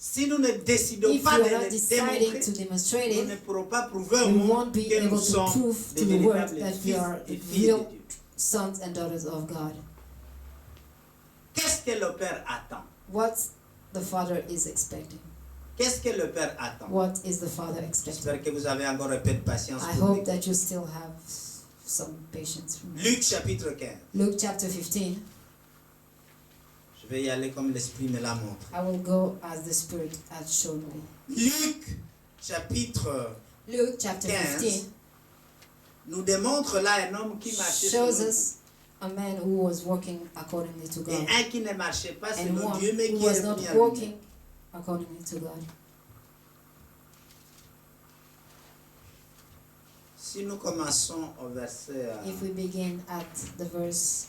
Si nous ne décidons If pas we de are not le deciding to démontrer, demonstrate nous ne it, pourrons pas prouver au we monde won't be que nous able to sommes prove des to the world véritables that we fils are et the filles de real Dieu. sons and daughters of God. Qu'est-ce que le Père attend? What the Father is expecting. Qu'est-ce que le Père attend? What is the Father expecting? J'espère que vous avez encore un peu de patience I pour hope l'écouter. that you still have some patience from me. Luc chapitre 15. Luke chapter 15. Je vais y aller comme l'Esprit me la montre. I will go as the Spirit has shown me. Luc chapitre Luke chapter 15 15 nous démontre là un homme qui marchait selon shows Dieu. us a man who was walking accordingly to Et God, un qui ne marchait pas and selon one Dieu, mais who qui was est not revenu à lui-même. walking accordingly to God. Si nous commençons au verset If we begin at the verse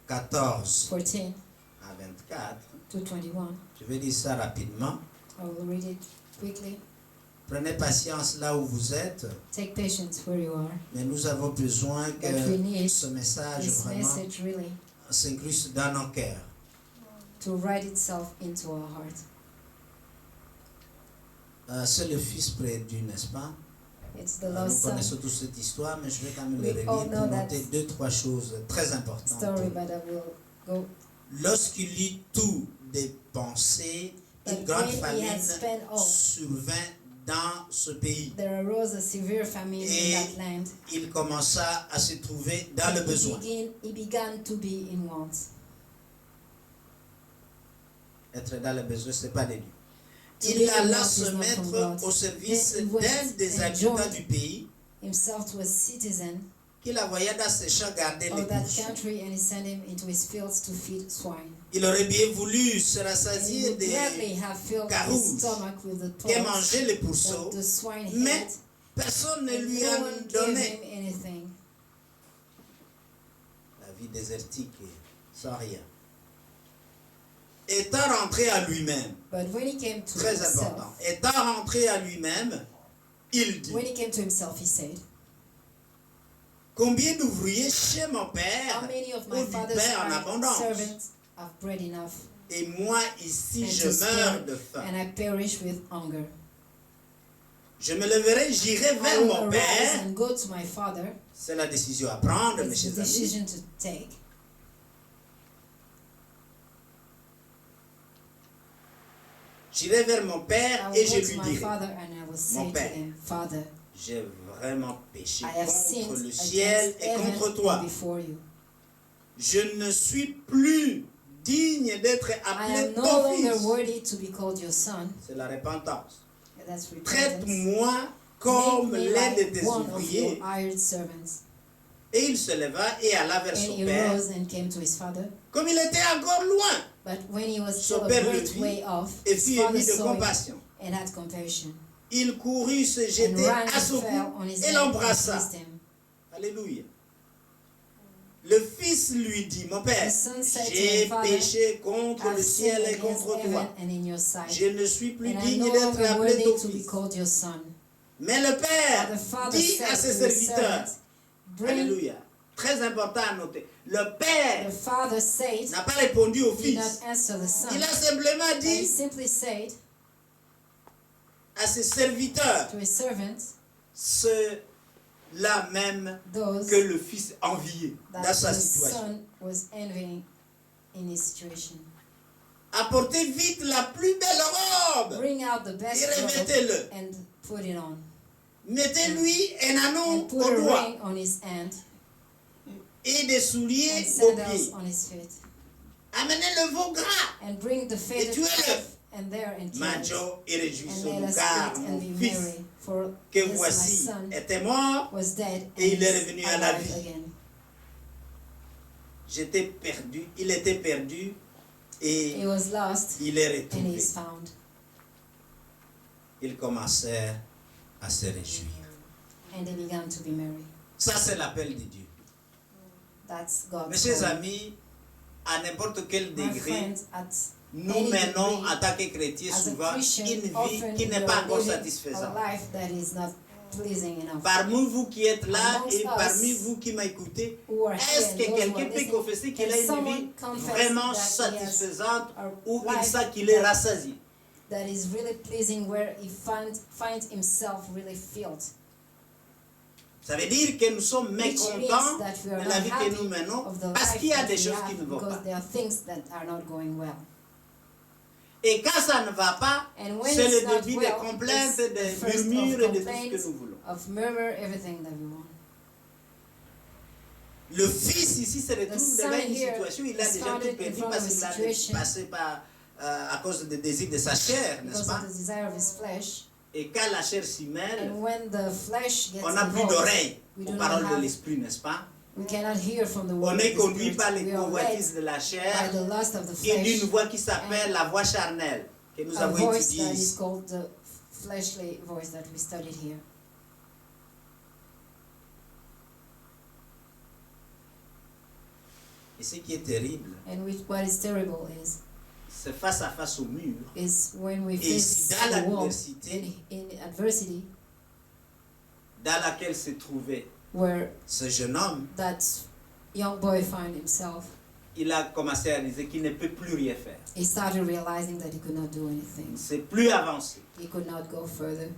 14 14 à 24, to 21, je vais dire ça rapidement. I will read it quickly. Prenez patience là où vous êtes, Take patience where you are. mais nous avons besoin But we que need ce message this vraiment message really s'incruste dans nos cœurs. to write itself into our heart. C'est le Fils perdu, n'est-ce pas? It's the Nous lost son connaissons tous cette histoire, mais je vais quand même le We relire all pour know that noter deux, trois choses très importantes. story, but I will go. Lorsqu'il eut tout dépensé, une But grande when he famine had spent all, survint dans ce pays. there arose a severe famine Et in that land. il commença à se trouver dans le And besoin. he began to be in want. Être dans le besoin, ce n'est pas de Dieu. To be Il in alla want se is not from mettre God. au service Then he went d'un des and habitants joined du pays himself to a citizen qui la voyait dans ses champs garder les of that courses. country, and he sent him into his fields to feed swine. Il aurait bien voulu se And he rassasier would des gladly have filled carouses his stomach with the qu'est pods mangé les pourceaux, that the swine mais ate, personne ne and lui no a one gave donné. him anything. La vie désertique, sans rien. Étant rentré à lui-même, But when he came to très himself, important, étant rentré à lui-même, il dit, when he came to himself, he said, combien d'ouvriers chez mon "How père many of ont my du father's pain en abondance, servants have bread enough, et moi ici and je to spare, meurs de faim. and I perish with hunger? Je me leverai, j'irai I vers will mon arise père. and go to my father." C'est la décision à prendre, mes It's chers the amis. decision to take. J'irai vers mon I père et will je go to lui my dirai, father and I will say Mon to père. him, "Father, j'ai vraiment péché I have contre sinned le ciel against et heaven contre and toi. before you. Je ne suis plus digne d'être I appelé am no ton longer fils. worthy to be called your son." C'est la repentance. And that's repentance. Traite-moi comme Make me l'un de like tes one of your ouvriers. hired servants. Et il se leva et alla vers And son he père. rose and came to his father. Comme il était encore loin, But when he was son still a père le great vit way off, et his fut father ému de saw him compassion. and had compassion. Il courut se And jeter ran à son and fell cou on his et neck and l'embrassa. kissed him. Alléluia. Le fils lui dit, mon père, The son said to j'ai him, "Father, péché contre le I've ciel sinned et against contre heaven toi. and in your sight, Je ne suis plus and I'm digne no d'être longer appelé worthy ton to be fils. called your son." Mais le père But the father dit said à ses to his serviteurs, servants, "Bring." Alléluia, très important à noter, le père The father said, n'a pas répondu au did not fils. answer the son. Il a simplement But he dit simply said à ses serviteurs, to his servants, ceux-là même those que le fils enviait dans that sa the situation. son was envying in his situation. Apportez vite la plus belle robe Bring out the et best robe revêtez-le. and put it on. Mettez-lui un anneau And put au a doigt ring on his hand et des souliers and aux sandals pieds. on his feet. Amenez le veau gras, And bring the faded tuez-le. calf and there and kill it. mangeons et And réjouissons-nous, let us car eat mon and be fils merry. For que this my voici son était mort was dead and et il est is revenu à la alive vie. again. J'étais perdu, il était perdu et He was lost il est and he retrouvé. is found. Ils commencèrent à se réjouir. And they began to be merry. Ça, c'est l'appel de Dieu. That's God's Mes chers call. amis, à n'importe quel My degré, friends, at nous any menons degree, en tant que chrétiens as a souvent Christian, une vie often qui we n'est pas are encore living a satisfaisante. life that is not pleasing enough. Parmi vous qui êtes là Amongst et us parmi vous qui m'écoutez, Who are here est-ce and que those who quelqu'un are peut listening, confesser qu'il can a une someone vie confess vraiment that he has satisfaisante a ou il life sait qu'il est that rassasié? that is really pleasing, where he finds himself really filled. Ça veut dire que nous sommes Which mécontents means that we are de la not vie que happy nous menons of the parce life qu'il y a that des we choses have qui ne vont because pas. there are things that are not going well. Et quand ça ne va pas, And when c'est it's le not début well, des complaintes, it's the des first murmures of et de tout ce que complaints, nous voulons. of murmur, everything that we want. Le fils ici se The retrouve son devant une here situation, il a is déjà founded tout in perdu front parce of a qu'il a situation passé par, à cause des désirs de sa chair, n'est-ce because pas? of the desire of his flesh. Et quand la chair s'y mêle, And when the flesh gets on n'a plus involved, d'oreilles we aux do paroles not de have, l'esprit, n'est-ce pas? we cannot hear from the word On of est the conduit Spirit. par les We are convoitises led de la by chair the lust of the et d'une flesh, voix qui s'appelle la voix charnelle, que nous a avons voice étudiée that is ici. called the fleshly voice that we studied here. Et ce qui est terrible, And what is terrible c'est face à face au mur. is when we Et ici, face dans the wall l'adversité in adversity, dans laquelle se trouvait where ce jeune homme, that young boy found himself, il a commencé à réaliser qu'il ne peut plus rien faire. he started realizing that he could not do Il anything. ne sait plus avancer. He could not go further.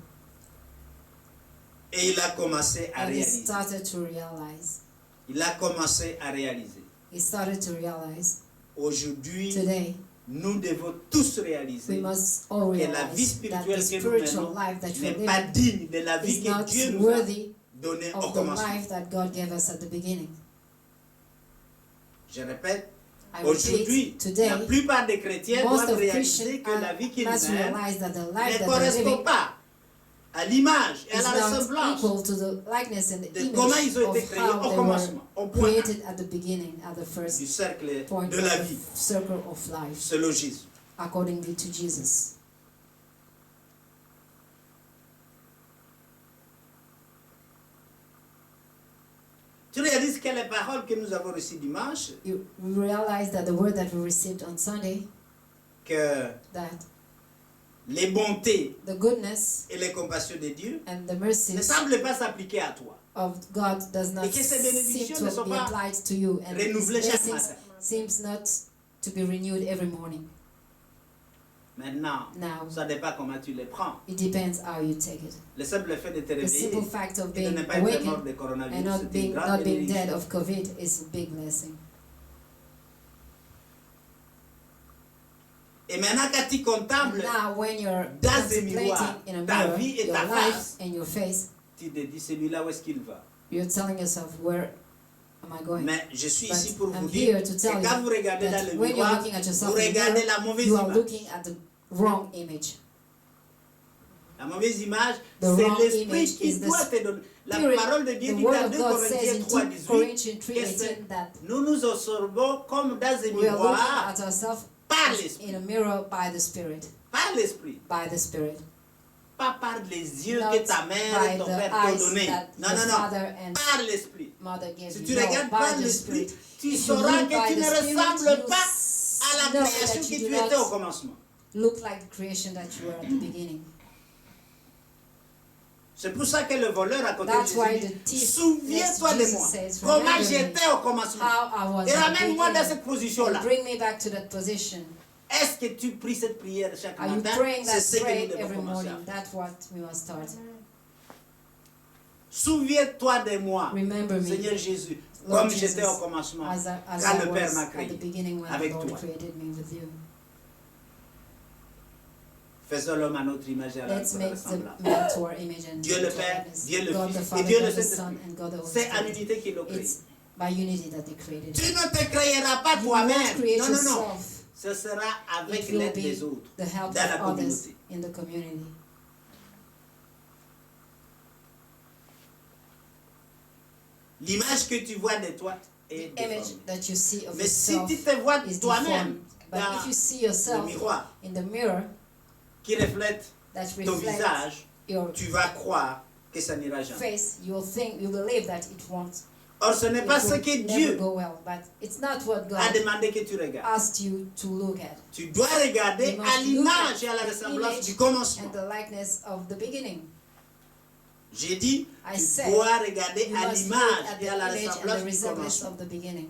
Et il a commencé à And he réaliser. started to realize. Il a commencé à réaliser. He started to realize Aujourd'hui, today nous devons tous we réaliser must all que la vie realize that the spirituelle que nous spiritual menons life that n'est we're pas living digne de la vie is que not Dieu nous a worthy donnée au of the commencement. life that God gave us at the beginning. Je répète, I aujourd'hui, repeat, today, la plupart des chrétiens most doivent of réaliser Christians que la vie qu'ils must mènent realize that the ne life that they're correspond living pas à l'image et à is la not ressemblance equal to the likeness and the de image comment ils ont of été créés how au they were commencement, au point created at the beginning, at the du first cercle point de of la the vie, circle of life, selon Jésus. accordingly to Jesus. Tu réalises que les paroles que nous avons reçues dimanche, You realize that the word that we received on Sunday, que that les bontés the goodness et les compassions de Dieu and the ne mercies semblent pas s'appliquer à toi. of God does not Et que ces seem bénédictions ne to sont be pas applied to you, and His renouvelées chaque blessings matin. seems not to be renewed every morning. Maintenant, Now, ça dépend comment tu les prends. it depends how you take it. Le simple fait de te The simple réveiller fact of et de being ne pas être mort awakened de and coronavirus, not c'est une being grande dead bénédiction. of COVID is a big blessing. Et maintenant, quand tu contemples, And now, when you're dans un contemplating miroir, in a ta mirror, vie et your ta life face, and your face, tu te dis, celui-là, où est-ce qu'il va? you're telling yourself, where am I going? Mais je suis But ici pour I'm vous dire here to tell que quand you vous regardez dans that le when you're miroir, looking at vous yourself in the regardez mirror, la mauvaise you are image. looking at the wrong image. La mauvaise image, The c'est wrong l'esprit image qui is the doit te donner. La Spirit. parole de Dieu The dit word dans of 2 God says Corinthiens in 3, 2 18, Corinthians que 3:18 that nous nous observons comme dans un we are looking miroir at ourselves par as l'esprit. in a mirror by the Spirit. Par l'esprit. By the Spirit. Pas par les yeux Not que ta mère et by ton the père t'ont eyes donnés. that Non, your non, non. father and Par l'esprit. mother gave Si you. tu No, regardes by par the l'esprit, Spirit. tu If you sauras look que by tu the ne Spirit, ressembles you pas à la know création that que you tu do étais au not commencement. look like the creation that you were at the beginning. C'est pour ça que le voleur à côté That's de why Jésus the dit, thief souviens-toi de next to moi, Jesus says, comment "Remember me, j'étais au commencement. how I was Et at the ramène-moi dans beginning, cette position-là. and bring me back to that position." Est-ce que tu pries cette prière chaque Are you matin? praying C'est that ce que nous prayer devons every commencer à morning? faire. That's what we must start. Souviens-toi de moi, Remember me, Seigneur Jésus, Lord comme Jesus, j'étais au commencement, as quand I le Père was m'a at the créé. beginning when avec the Lord toi. created me with you. Faisons l'homme à notre image et à Let's notre make the ressemblance. man to our image and Dieu le to our Père, likeness. Dieu le God Fils the et Father, Dieu le God the Saint-Esprit. Son, and God the Holy C'est à Spirit. l'unité qu'il l'a créé. It's by unity that they created. Tu ne te créeras pas You will toi-même. not create Non, non, non. yourself. Ce sera avec It will l'aide be des autres, the help dans la of others communauté. in the community. L'image que tu vois de toi est The image déformée. that you see of Mais si yourself tu te vois is toi-même deformed. But dans if you see le yourself miroir in the mirror qui reflète that ton reflects visage, your tu vas croire que ça n'ira jamais. face, you believe that it won't. Or, ce n'est It pas ce will que never Dieu go well. But it's not what a God demandé que tu regardes. asked you to look at. Tu dois regarder You à must look l'image at et à la the ressemblance image du commencement. and the likeness of the beginning. J'ai dit, I tu said, dois regarder You à must look l'image at et the à la image and ressemblance the du resemblance commencement. of the beginning.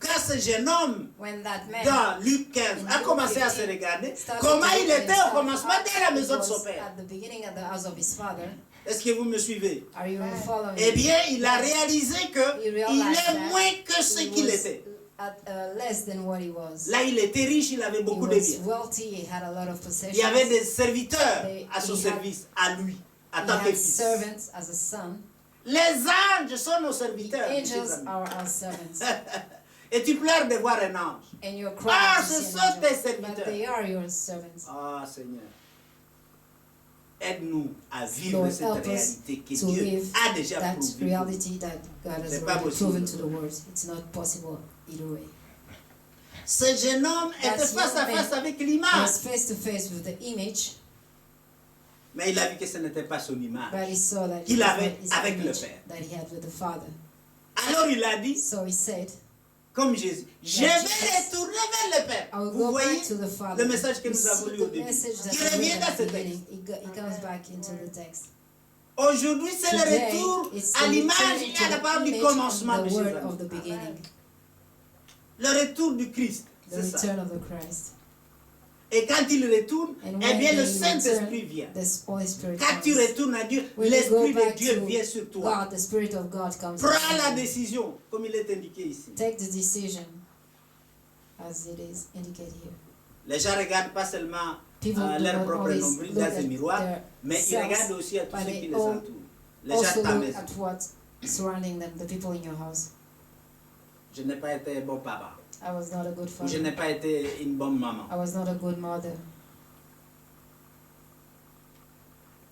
quand ce jeune homme, when that man dans Luc 15, a in commencé à Luke se 15 regarder, started comment to il look at était au himself, commencement how dès la he maison de was son père. at the beginning at the house of his father. Est-ce que vous me suivez? Are you following Eh me? bien, il a réalisé He qu'il realized est that moins que ce he qu'il was était. at less than what he was. Là, il était riche, il avait He beaucoup de was biens. wealthy, he had a lot of possessions. Il y avait des serviteurs à son He had- service, à lui, en He tant que had fils. servants as a son. Les anges sont nos The serviteurs. mes chers angels amis. are our servants. Et tu pleures de voir un ange. And you're Ah, crying to ce see sont an angel, tes but serviteurs. they are your servants. Ah, Seigneur. Aide-nous à vivre Lord, cette help us réalité que to Dieu live a déjà that prouvée. reality that God has C'est pas already possible. proven to the world. It's not possible either way. Ce jeune homme That était face à young face man avec He l'image. was face to face with the image, Mais il a vu que ce n'était pas son image. but he saw that Qu'il it was avait not his avec le image Père. that he had with the Father. Alors il a dit, So he said, comme Jésus, je vais retourner vers le Père. I will Vous go voyez back to the Father. le message que You nous avons see lu au the début. message that Il we revient read dans at ce the texte. beginning. He comes back into the text. Aujourd'hui, c'est le Today, retour it's à the l'image return et à la to parole the du image commencement, and mes the chers word amis. of the beginning, Le retour du Christ, the c'est ça. return of the Christ. Et quand il retourne, And eh when bien le they Saint-Esprit return, vient. the Holy Spirit Quand tu comes. retournes à Dieu, When you l'Esprit go de back Dieu to vient sur toi. God, the Spirit of God comes. Prends upon la you. décision, comme il est indiqué ici. Take the decision, as it is indicated here. Les gens regardent pas seulement People do leur not propre always nombril look dans un at miroir, their mais ils selves, regardent aussi à tous but ceux they qui les all entourent. Les gens Also de ta look maison. at what surrounding them, the people in your house. Je n'ai pas été un bon papa. I was not a good Ou je father. n'ai pas été une bonne maman. I was not a good mother.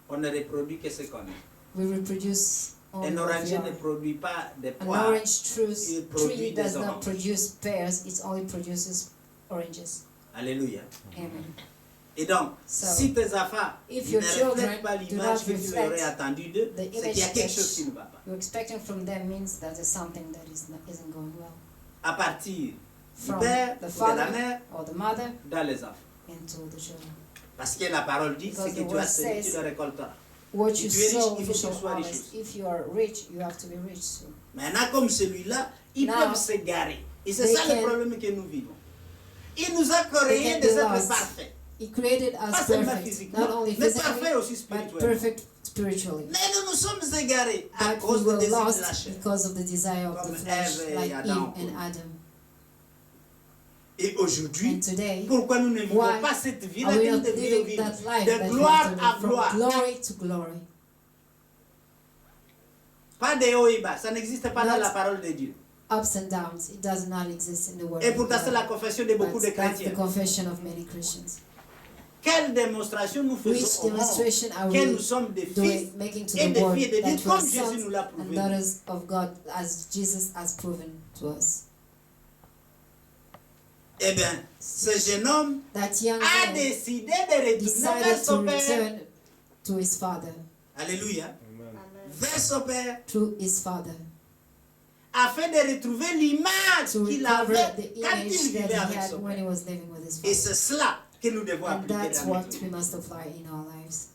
On ne reproduit que ce qu'on est. We reproduce only Un what we oranger ne are. produit pas des An poires. orange Il produit tree des does not oranges. produce pears, it only produces oranges. Alléluia. Amen. Et donc, So, si tes enfants if ne your reflètent children pas do l'image not que tu reflect aurais attendu d'eux, the c'est qu'il y a image quelque that chose qui ne va pas. you're expecting from them means that there's something that isn't going well. À partir du From père the ou de la father mère or the mother dans les enfants. into the children. Parce que la parole dit, Because ce the que tu as word semé, tu says, le récolteras. What Si you tu es riche, sow, il you faut shall que tu sois riche harvest. aussi. If you are rich, you have to be rich too. Maintenant, comme celui-là, ils Now, peuvent s'égarer. Et c'est they ça le can- problème que nous vivons. Il nous a They créés can des be êtres lost. parfaits. He created us Pas seulement perfect, physiquement, not only mais physically, parfaits aussi but spirituellement. perfect spiritually. Mais nous nous sommes égarés à But we cause des were désirs de la lost chair. because of the desire of the Comme flesh, Ève et like Adam. Eve and Adam. Et aujourd'hui, And today, pourquoi nous ne vivons why pas cette vie-là are we que nous not devrions living vivre? that life De that we gloire have to à live from gloire. glory to glory? Pas de haut et bas. Ça n'existe pas dans Not la parole de Dieu. Ups and downs, it does not exist in the word Et of pourtant, c'est la God. confession de beaucoup But de that's the chrétiens. confession of many Christians. Quelle démonstration nous Which faisons au monde demonstration are que we nous sommes des fils doing, making to et the des world filles de Dieu, that we are comme Jésus sons nous l'a and prouvé. daughters of God, as Jesus has proven to us? Eh bien, ce jeune homme That young a man décidé de retourner vers decided to son père. return to his father, Alléluia. Vers son père, to his father, afin de retrouver l'image to qu'il recover avait the quand il image that vivait he avec had son when he père. was living with his Et father. c'est cela que nous devons And appliquer that's dans what notre we vie. must apply in our lives.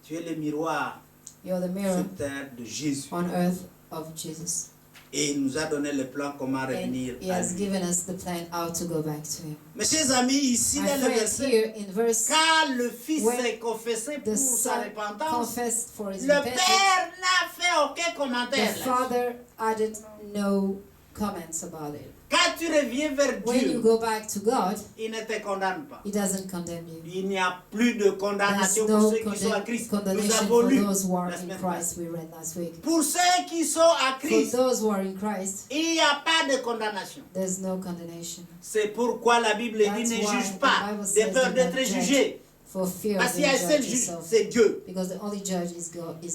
Tu es le miroir You're the mirror sur terre de Jésus. on earth of Jesus. Et il nous a donné le plan comment And revenir he à has lui. given us the plan how to go back to him. Mes chers amis, ici My dans le friends, verset, here in verse, car le Fils when s'est confessé pour the sa Son repentance, confessed for his le repentance, Père n'a fait aucun commentaire. the là. Father added no comments about it. Quand tu reviens vers When you Dieu, go back to God, il ne te condamne pas. he doesn't condemn you. Il n'y a plus de There's condamnation pour no ceux qui sont à Christ. Nous condemnation avons for lu those who are la in semaine Christ, we read last week. Pour ceux qui sont à For Christ, those who are in Christ, il n'y a pas de condamnation. there's no condemnation. C'est pourquoi la Bible dit That's ne why juge the pas Bible de says peur do d'être not judge. jugé. For fear Parce of qu'il y a un being seul judged juge, yourself. c'est Dieu. Because the only judge is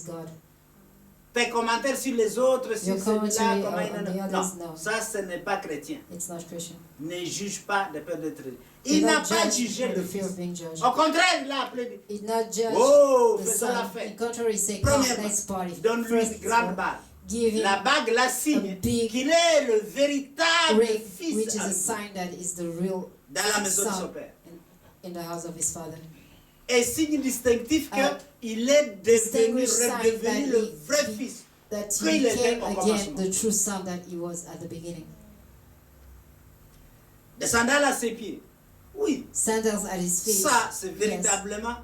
God. Tes commentaires sur les autres, sur Your celui-là, commentary comment on the il others, non, no. ça ce n'est pas chrétien. It's not Christian. Ne juge pas de peur d'être jugé. Do Il n'a not pas judge jugé for le the fear Fils. of being judged. Au contraire, il a appelé. He did not judge Oh, the faisons la son. fête. In contrary, say, come, Premièrement, let's party. donne-lui First, une grande bague. give him La bague, la signe a big qu'il est le véritable ring, Fils which is à a lui, sign that is the real dans la maison de son son Père. in the house of his father. est signe distinctif qu'il est devenu, redevenu le vrai fils. that Qu'il he était became au again commencement. the true son that he was at the beginning. Des sandales à ses pieds. Oui, Sandals at his feet. ça c'est véritablement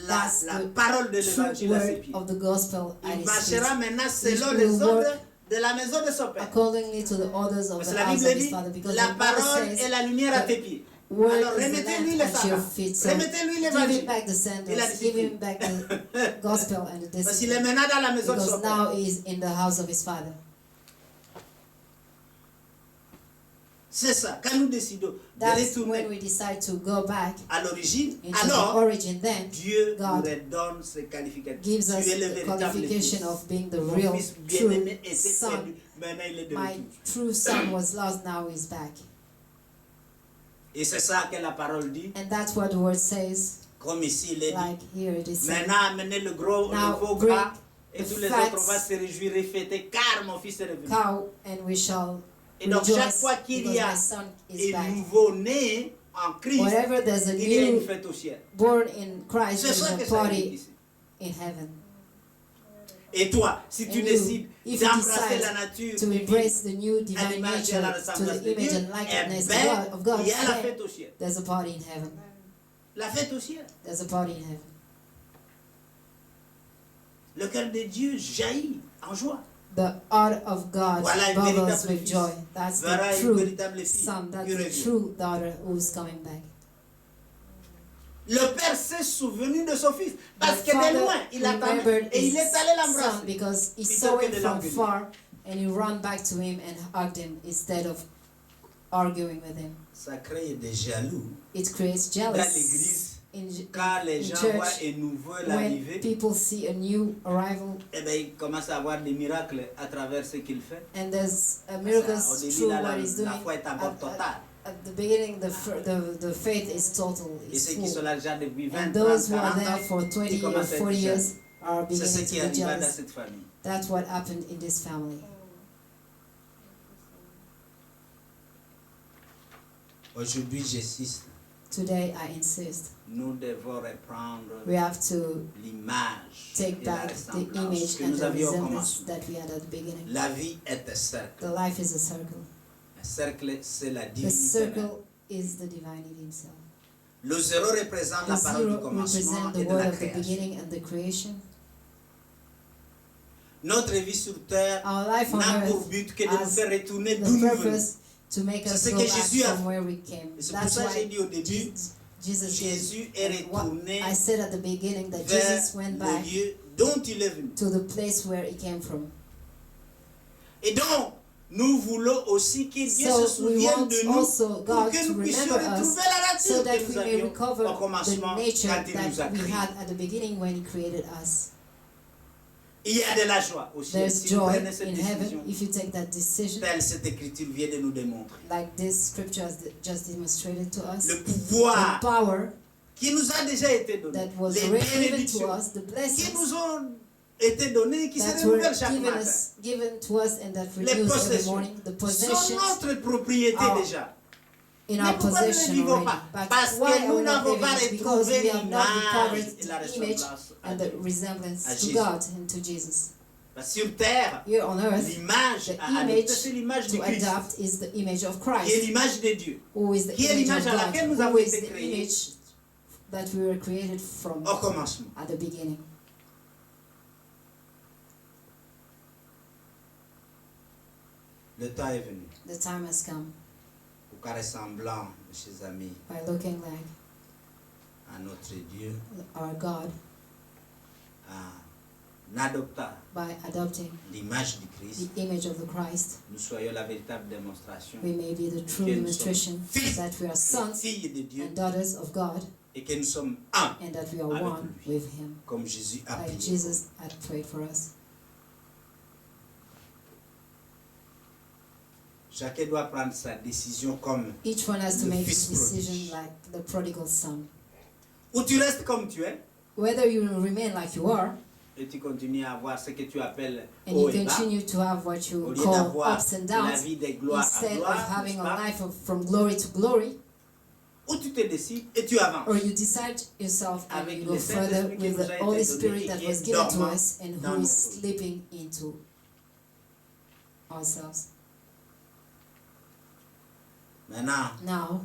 That's la the parole de true l'évangile à ses word pieds. of the gospel at Il his marchera feet. maintenant Which selon will les work ordres de la maison de son père. accordingly to the orders of Parce the que la house Bible of his dit, father. Because la the Bible parole says est la lumière à the tes pieds. word Alors is the remettez-lui lamp les at your sandales. feet. So Remettez-lui give him l'évangile. back the Et la sandals. Give discipline. him back the gospel and the Parce qu'il est discipline. maintenant dans la maison de Because son père. now he is in the house of his father. C'est ça. Quand nous décidons de That's when retourner we decide to go back à l'origine, into the alors origin. Then Dieu nous God redonne ses qualificatifs. gives us Tu es le the véritable qualification fils. of being the Mon real, fils true bien-aimé était son. perdu. Maintenant il est de My retour. true son was lost, now he's back. Et c'est ça que la parole dit. And that's what the word says. Comme ici il est dit. Like here it is said. Maintenant amenez le gros, Now le veau bring gras. Et the tous les fats, autres vont se réjouir et fêter car mon fils est revenu. Cow, and we shall Et donc chaque rejoice fois qu'il because y a my son is un back. nouveau-né en Christ, Wherever there's a il y a une new fête au ciel. born in Christ, C'est there's ça a que ça dit party ici. in heaven. Et toi, si tu And you, décides if you d'embrasser decide la nature to divine, embrace the new à divine l'image et à la nature, to ressemblance the de image Dieu, and likeness eh of God, il y a la then fête au ciel. there's a party in heaven. La fête au ciel. There's a party in heaven. Le cœur de Dieu jaillit en joie. The heart of God Voilà un bubbles véritable with fils. joy. That's Voilà the une true véritable fille son, that's qui the revient. true daughter who's coming back. Le père s'est souvenu de son fils parce The que de father loin il attendait remembered et il his est allé son l'embrasser. because he plutôt saw que him de from l'engueuler. far and he ran back to him and hugged him instead of arguing with him. Ça crée des jaloux It creates dans jealousy l'église in quand les in gens church voient un nouveau when l'arrivée. people see a new arrival Eh bien, il commence à avoir des miracles à travers ce qu'il fait. and there's a Au miracles début, through là, what he's doing. la foi est encore totale. At the beginning, the faith is total, Et is ceux qui sont full. là déjà depuis 20, And 30, those who are 40 there ans, for 20 ils or commencent à 40 être years jaloux. are C'est ce beginning qui to be arriva dans jealous. cette famille. That's what happened in this family. Aujourd'hui, j'insiste, Today, I insist nous devons reprendre we have to l'image take et la back the ressemblance image que and nous the avions au resemblance commencement. that we had at the beginning. La vie est un cercle. The life is a circle. Un cercle, c'est la The divinité. circle is the divinity himself. Le zéro représente The la parole du zero commencement represents the et de word la of the création. beginning and the creation. Notre vie sur terre Our life on n'a pour earth but que de nous has faire retourner the d'où nous venons. purpose to make C'est us ce go que back Jésus a from where we came. Et c'est pour That's ça que j'ai why dit au début, Jesus Jésus did. est What retourné I said at the beginning that vers Jesus went le back lieu dont il est venu. to the place where he came from. Et donc, nous voulons aussi que Dieu So se we souvienne want de nous also pour God que to nous puissions remember us retrouver la so nature that que we nous may avions recover au the commencement nature quand il nous a that we créés. had at the beginning when he created us. Il y a de la joie aussi. There's Si vous joy prenez cette in décision, heaven if you take that decision, telle cette écriture vient de nous démontrer. like this scripture has just demonstrated to us. Le The pouvoir power qui nous a déjà été donné, that was les already given to bénédictions us, the qui blessings nous ont été données, qui se that were renouvellent chaque matin, given to us and that les renews every possessions morning, the sont possessions notre propriété are déjà. in Mais our pourquoi nous ne possession vivons already. pas? But Parce why que are nous we not n'avons living pas it? Because retrouvé we have not recovered l'image et la the image ressemblance à and the Dieu. resemblance À to Jésus. God and to Jesus. Parce que sur terre, Here on earth, l'image the à adopter, c'est l'image de to Christ, adopt is the image of qui est Christ, l'image de Dieu, who is the qui est image l'image of à laquelle nous God, avons who is été the créés image that we were created from au commencement. at the beginning. Le temps est venu The time has come pour qu'en ressemblant, mes chers amis, by looking like à notre Dieu, our God, en adoptant by adopting l'image du Christ, the image of the Christ, nous soyons la véritable démonstration we may be the true que nous demonstration sommes fils that we are et sons filles de Dieu and daughters of God et que nous sommes un, and that we are Avec one lui. with Him, comme Jésus a like prié. Jesus had prayed for us. Chacun doit prendre sa décision comme Each one has to Le make fils his decision prodige. like the prodigal son. ou tu restes comme tu es Whether you remain like you are et tu continues à avoir ce que tu appelles and haut you et bas, continue to have what au you lieu call d'avoir ups and la downs vie de gloire à instead of gloire, having n'est-ce a pas? life from glory to glory, ou tu te décides et tu avances. Or you decide yourself and Avec you go le further Saint-Esprit qui with nous a the été Holy donné Spirit et that qui was est given to dormant us and dans who nos is vies. sleeping into ourselves. Maintenant, Now,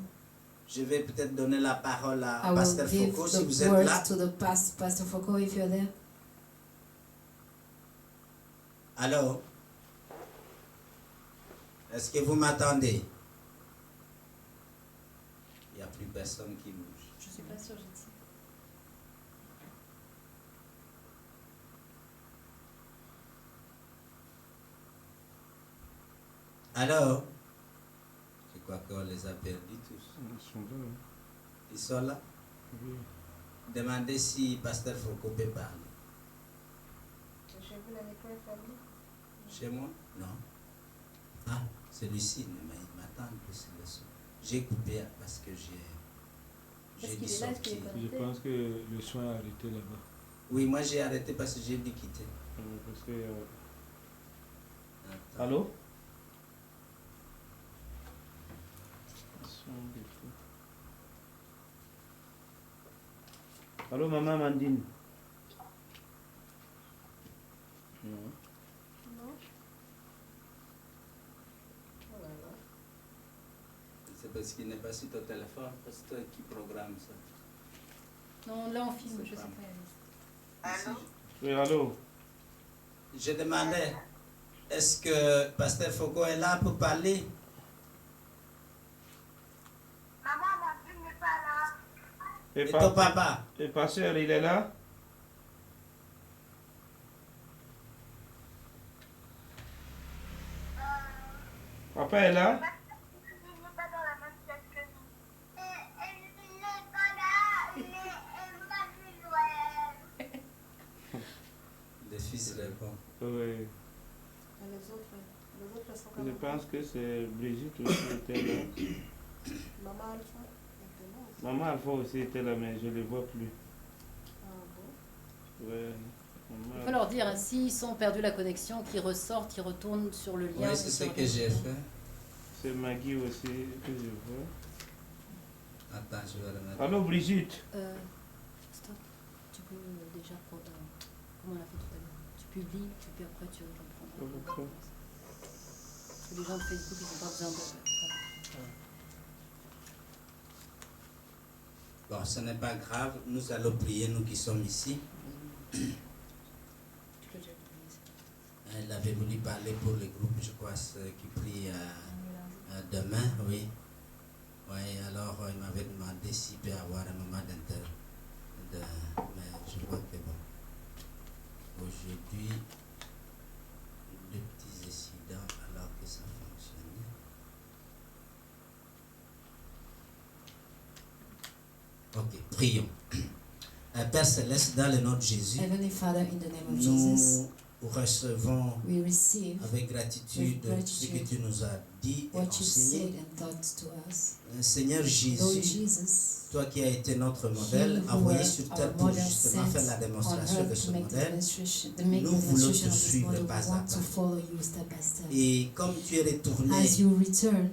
je vais peut-être donner la parole à I will Pasteur give Foucault si vous the êtes là. words to the Pastor Foucault if you're there. Alors, est-ce que vous m'attendez? Il n'y a plus personne qui bouge. Je suis pas sûre, je sais. Alors, je crois qu'on les a perdus tous. Ils sont là. Hein. Ils sont là. Oui. Demandez si Pasteur Foucault peut parler. Chez vous, la micro est fermée? Chez moi? Non. Ah, celui-ci, mais il m'attend que c'est le son. J'ai coupé parce que j'ai Est-ce dû qu'il est là? Est-ce qu'il est sortir. connecté? Je pense que le son est arrêté là-bas. Oui, moi j'ai arrêté parce que j'ai dû quitter. Parce que, Attends. allô? Son défaut. Allô, maman Amandine? Non. Non? Oh là là. C'est parce qu'il n'est pas sur ton téléphone, parce que c'est toi qui programme ça. Non, là on filme, C'est je pas sais moi. pas. Ici, Oui, allô? je demandais, est-ce que Pasteur Foucault est là pour parler? Maman, ma fille n'est pas là. Et ton papa? Et pasteur, il est là? Papa est là? Il n'est pas dans la même pièce que nous. Il n'est pas là. Il est pas plus loin. Le fils répond. Oui. Les autres sont Je comment? pense que c'est Brigitte aussi était là. Maman Alpha? Maintenant, aussi. Maman Alpha aussi était là, mais je ne les vois plus. Ah bon? Ouais. Il faut leur dire, hein, s'ils sont perdus la connexion, qu'ils ressortent, qu'ils retournent sur le lien. Oui, c'est ce que j'ai fait. C'est Maggie aussi que je vois. Attends, je vais remettre. Allô Brigitte? Stop. Tu peux déjà prendre, comme on l'a fait tout à l'heure. Tu publies, et puis après tu reprends. D'accord. Parce que les gens de Facebook, ils n'ont pas besoin de... Bon, ce n'est pas grave, nous allons prier, nous qui sommes ici. Tu peux déjà publier ça. Elle avait voulu parler pour le groupe, je crois, ceux qui prient demain, oui. Oui, alors il m'avait demandé s'il peut avoir un moment mais je vois que bon. Aujourd'hui, deux petits incidents alors que ça fonctionnait. Ok, prions. Père Céleste, dans le nom de Jésus, Heavenly Father, in the name of Jesus, nous recevons we receive avec gratitude ce que tu nous as dit et what you enseigné. said and taught to us. Seigneur Lord Jésus, Jesus, toi qui as été notre modèle, He who envoyé were sur our terre pour model justement sent faire la on démonstration de earth ce to make modèle. the Nous voulons te demonstration of this suivre model. pas We à want to pas. follow you step by step. Et comme tu es retourné As you returned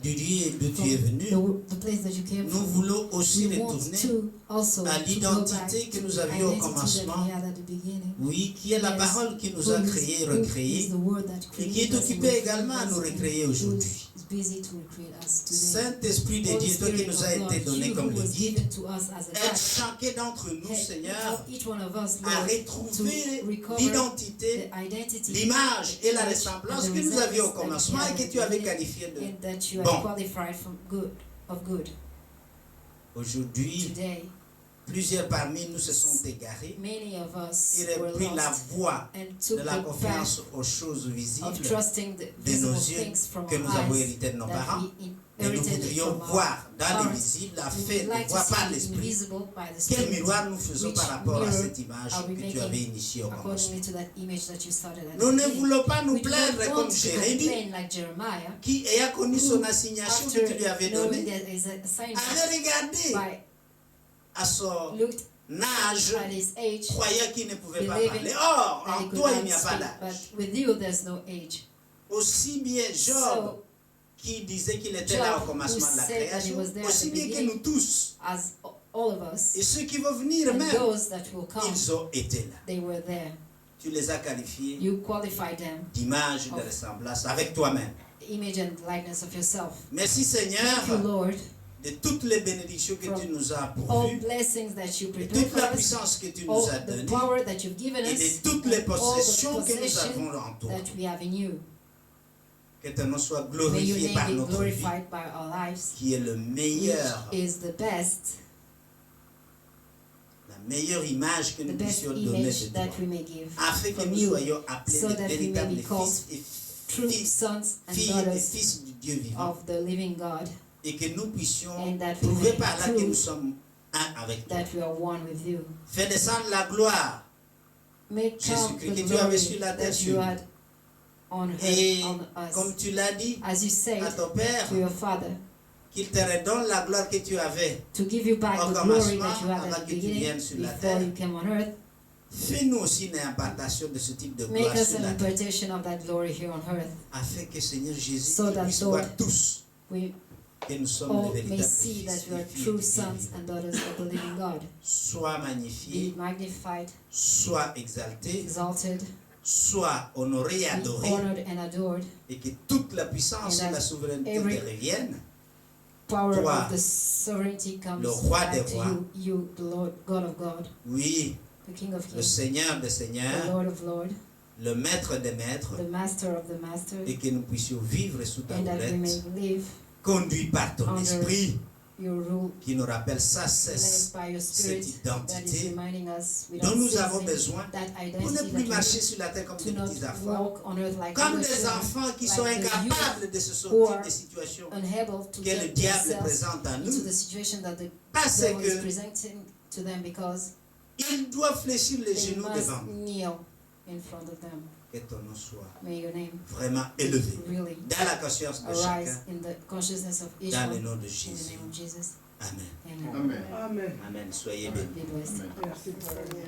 du lieu d'où from tu es venu, the place that you came nous from, voulons aussi we want retourner to also à to go back l'identité que to nous the avions au identity that commencement. we had at the beginning. Oui, qui est la Yes, parole qui nous a who is- créés, who is recréés, the word that et qui est created us and occupé recreated également à us nous and recréer who aujourd'hui. is busy to recreate us today. Saint-Esprit de Holy Dieu, toi qui Spirit nous of as été God, donné you comme who le was guide, given to us as a aide guide, chacun d'entre nous, Seigneur, help each one of us, à Lord, retrouver to recover l'identité, the identity, l'image et la the ressemblance and the que nous avions au resemblance that commencement we et had que at tu the avais beginning, qualifié de and that you bon. are qualified of good. Aujourd'hui, Today, plusieurs parmi nous se sont égarés. many of us Ils were ont pris la lost voie and de took la the path confiance aux choses of visibles trusting the de nos visible yeux things from que nous our avons eyes hérité de nos that parents. we Et nous inherited voudrions from our voir dans parents. l'invisible la We fait would like de to voir par see l'esprit. invisible by the Quel Spirit. miroir nous faisons Which par rapport à mirror cette image are we que tu making avais initiée au commencement. accordingly to that image that you started at Nous the ne beginning. voulons pas nous We do not plaindre want comme to Jérémie, complain like Jeremiah, qui ayant connu son who, assignation que after tu lui avais knowing donnée, that is a sign avait regardé by à son looked âge, at his age, croyant qu'il ne pouvait pas believing parler. Or, that he en could toi, il not n'y a pas speak, d'âge. but with you there's no age. Aussi bien Job, So qui disait qu'il était là au Job, commencement who de la said that he création, was there at aussi the bien que beginning, nous tous. as all of us, Et ceux qui vont venir and même, those that will come, ils ont été là. they were there. Tu les as qualifiés You qualified them, d'image et de ressemblance avec toi-même. image and likeness of yourself. Merci Seigneur Thank you, Lord, de toutes les bénédictions que tu nous as all pourvues, blessings that you de prepared toute for la us, puissance que tu all nous as the donnée power that you've given et us, de toutes les and all the possessions que nous possession avons en toi. that we have in you. Que ton nom soit May your glorifié par name be notre vie, glorified by our lives, qui est le which meilleur, is the best la meilleure image que nous puissions donner de image toi, that we may give afin que from nous you, soyons appelés so de that we may véritables be called fils true et sons and filles et daughters fils du Dieu vivant, of the living God, et que nous puissions and that we prouver may par là que prove nous sommes un avec toi. that we are one with you. Fais descendre la gloire, Make count Jésus-Christ, the que tu avais glory sur la terre that you sur had on Et us. comme tu l'as dit As you said à ton Père, to your Father, qu'il te redonne la gloire que tu avais. to give you back Au the glory commencement, that you had avant at the que tu beginning, viennes sur la before terre. you came on earth. Fais-nous aussi une impartation de ce type de Make gloire us sur an la terre, impartation of that glory here on earth, afin que Seigneur Jésus So that, puisse Lord, voir tous we que nous sommes all les may véritables see fils that we et are filles true de Dieu sons vivant. and daughters of the living God. Sois Be magnifié, magnified, sois exalté, exalted, sois honoré et be adoré, honored and adored. et que toute la puissance And et that la souveraineté every te reviennent. Power Toi, of the sovereignty comes le roi back des to rois. you, the Lord, God of God, Oui, the King of le Kings, Seigneur des the Seigneurs, Lord of Lords, le Maître des Maîtres, the Master of the Masters, et que nous puissions vivre sous ta and that we may houlette, live conduit par ton under esprit, your rule, qui nous rappelle sans led cesse by your cette Spirit that is identité reminding us dont without nous avons ceasing besoin that pour ne identity plus that marcher sur la terre comme we des do not petits enfants, walk on earth like comme little des children, enfants qui like sont the incapables de se who sortir are des situations unable to que le get diable themselves présente à into nous, the situation that the parce devil is que presenting to them because ils doivent fléchir les they genoux must devant nous. kneel in front of them. Que ton nom soit May your name vraiment élevé really dans la conscience de arise chacun, in the consciousness of each dans one. le nom de In the Jésus. name of Jesus. Amen. Amen. Amen. Amen. Amen. Soyez bénis. Be blessed. Amen. Merci, Seigneur.